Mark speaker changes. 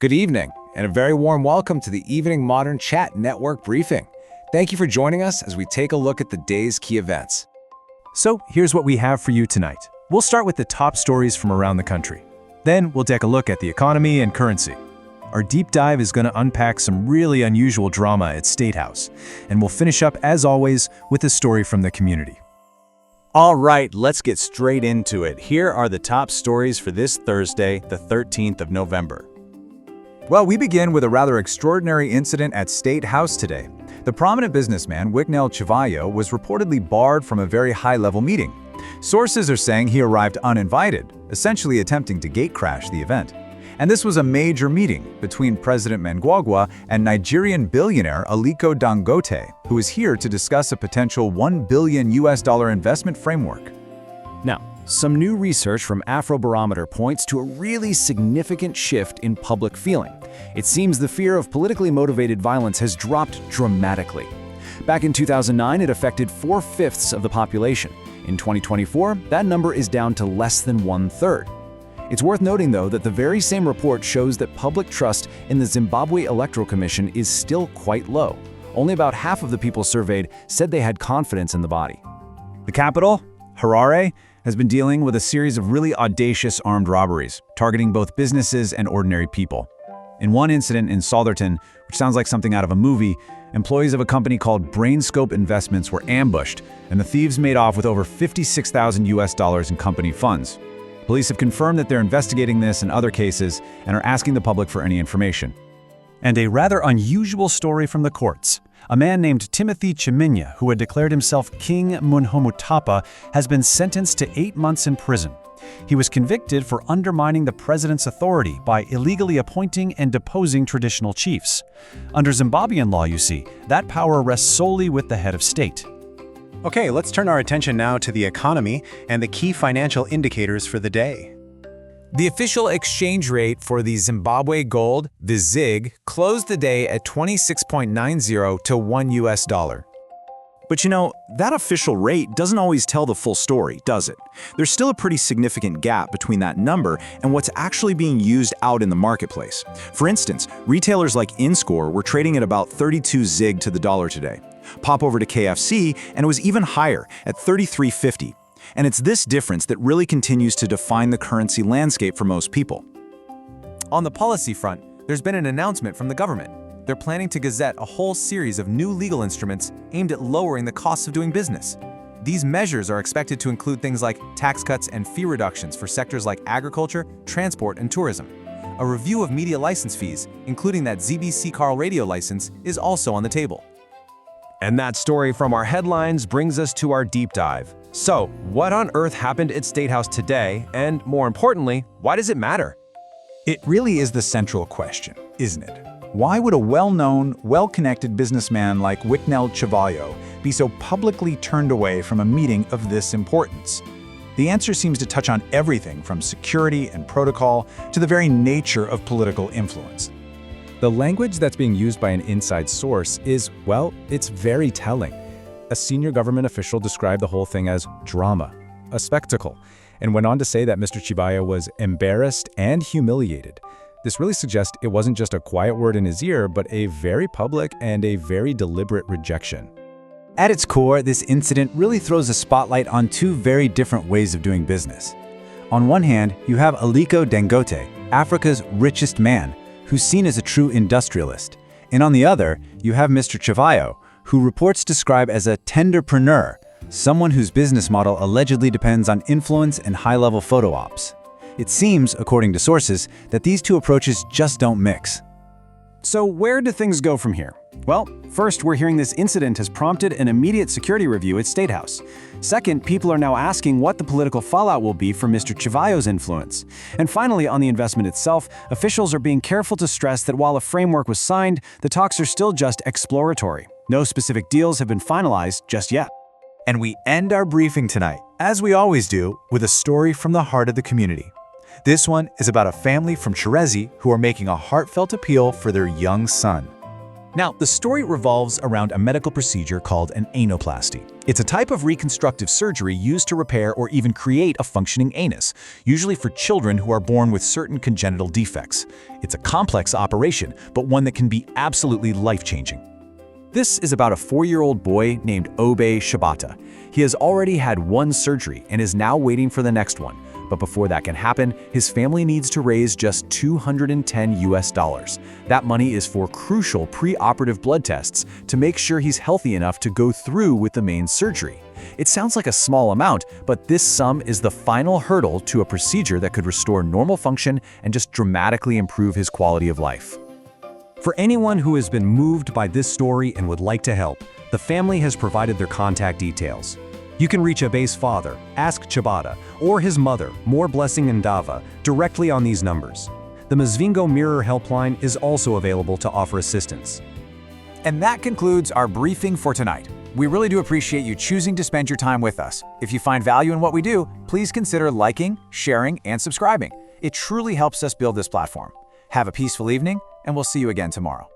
Speaker 1: Good evening, and a very warm welcome to the Evening Modern Chat Network briefing. Thank you for joining us as we take a look at the day's key events.
Speaker 2: So here's what we have for you tonight. We'll start with the top stories from around the country. Then we'll take a look at the economy and currency. Our deep dive is going to unpack some really unusual drama at State House. And we'll finish up, as always, with a story from the community.
Speaker 3: All right, let's get straight into it. Here are the top stories for this Thursday, the 13th of November.
Speaker 4: Well, we begin with a rather extraordinary incident at State House today. The prominent businessman, Wicknell Chivayo, was reportedly barred from a very high-level meeting. Sources are saying he arrived uninvited, essentially attempting to gatecrash the event. And this was a major meeting between President Mnangagwa and Nigerian billionaire Aliko Dangote, who is here to discuss a potential $1 billion investment framework.
Speaker 1: Now, some new research from Afrobarometer points to a really significant shift in public feeling. It seems the fear of politically motivated violence has dropped dramatically. Back in 2009, it affected 4/5 of the population. In 2024, that number is down to less than 1/3. It's worth noting, though, that the very same report shows that public trust in the Zimbabwe Electoral Commission is still quite low. Only about half of the people surveyed said they had confidence in the body.
Speaker 2: The capital, Harare, has been dealing with a series of really audacious armed robberies, targeting both businesses and ordinary people. In one incident in Southerton, which sounds like something out of a movie, employees of a company called Brainscope Investments were ambushed, and the thieves made off with over $56,000 in company funds. Police have confirmed that they're investigating this and other cases and are asking the public for any information. And a rather unusual story from the courts. A man named Timothy Chiminya, who had declared himself King Munhumutapa, has been sentenced to 8 months in prison. He was convicted for undermining the president's authority by illegally appointing and deposing traditional chiefs. Under Zimbabwean law, you see, that power rests solely with the head of state.
Speaker 5: Okay, let's turn our attention now to the economy and the key financial indicators for the day.
Speaker 1: The official exchange rate for the Zimbabwe gold, the ZiG, closed the day at 26.90 to $1.
Speaker 2: But you know, that official rate doesn't always tell the full story, does it? There's still a pretty significant gap between that number and what's actually being used out in the marketplace. For instance, retailers like InScore were trading at about 32 ZiG to the dollar today. Pop over to KFC, and it was even higher at 33.50. And it's this difference that really continues to define the currency landscape for most people.
Speaker 6: On the policy front, there's been an announcement from the government. They're planning to gazette a whole series of new legal instruments aimed at lowering the costs of doing business. These measures are expected to include things like tax cuts and fee reductions for sectors like agriculture, transport, and tourism. A review of media license fees, including that ZBC Carl radio license, is also on the table.
Speaker 7: And that story from our headlines brings us to our deep dive. So, what on earth happened at State House today? And more importantly, why does it matter?
Speaker 4: It really is the central question, isn't it? Why would a well-known, well-connected businessman like Wicknell Chivayo be so publicly turned away from a meeting of this importance? The answer seems to touch on everything from security and protocol to the very nature of political influence.
Speaker 1: The language that's being used by an inside source is, well, it's very telling. A senior government official described the whole thing as drama, a spectacle, and went on to say that Mr. Chivayo was embarrassed and humiliated. This really suggests it wasn't just a quiet word in his ear, but a very public and a very deliberate rejection.
Speaker 4: At its core, this incident really throws a spotlight on two very different ways of doing business. On one hand, you have Aliko Dangote, Africa's richest man, who's seen as a true industrialist. And on the other, you have Mr. Chivayo, who reports describe as a tenderpreneur, someone whose business model allegedly depends on influence and high-level photo ops. It seems, according to sources, that these two approaches just don't mix.
Speaker 2: So where do things go from here? Well, first, we're hearing this incident has prompted an immediate security review at State House. Second, people are now asking what the political fallout will be for Mr. Chivayo's influence. And finally, on the investment itself, officials are being careful to stress that while a framework was signed, the talks are still just exploratory. No specific deals have been finalized just yet.
Speaker 4: And we end our briefing tonight, as we always do, with a story from the heart of the community. This one is about a family from Cherezi who are making a heartfelt appeal for their young son.
Speaker 2: Now, the story revolves around a medical procedure called an anoplasty. It's a type of reconstructive surgery used to repair or even create a functioning anus, usually for children who are born with certain congenital defects. It's a complex operation, but one that can be absolutely life-changing.
Speaker 1: This is about a 4-year-old boy named Obe Shibata. He has already had one surgery and is now waiting for the next one. But before that can happen, his family needs to raise just $210. That money is for crucial pre-operative blood tests to make sure he's healthy enough to go through with the main surgery. It sounds like a small amount, but this sum is the final hurdle to a procedure that could restore normal function and just dramatically improve his quality of life.
Speaker 7: For anyone who has been moved by this story and would like to help, the family has provided their contact details. You can reach Abe's father, Ask Chibata, or his mother, More Blessing Ndava, directly on these numbers. The Mzvingo Mirror Helpline is also available to offer assistance.
Speaker 2: And that concludes our briefing for tonight. We really do appreciate you choosing to spend your time with us. If you find value in what we do, please consider liking, sharing, and subscribing. It truly helps us build this platform. Have a peaceful evening, and we'll see you again tomorrow.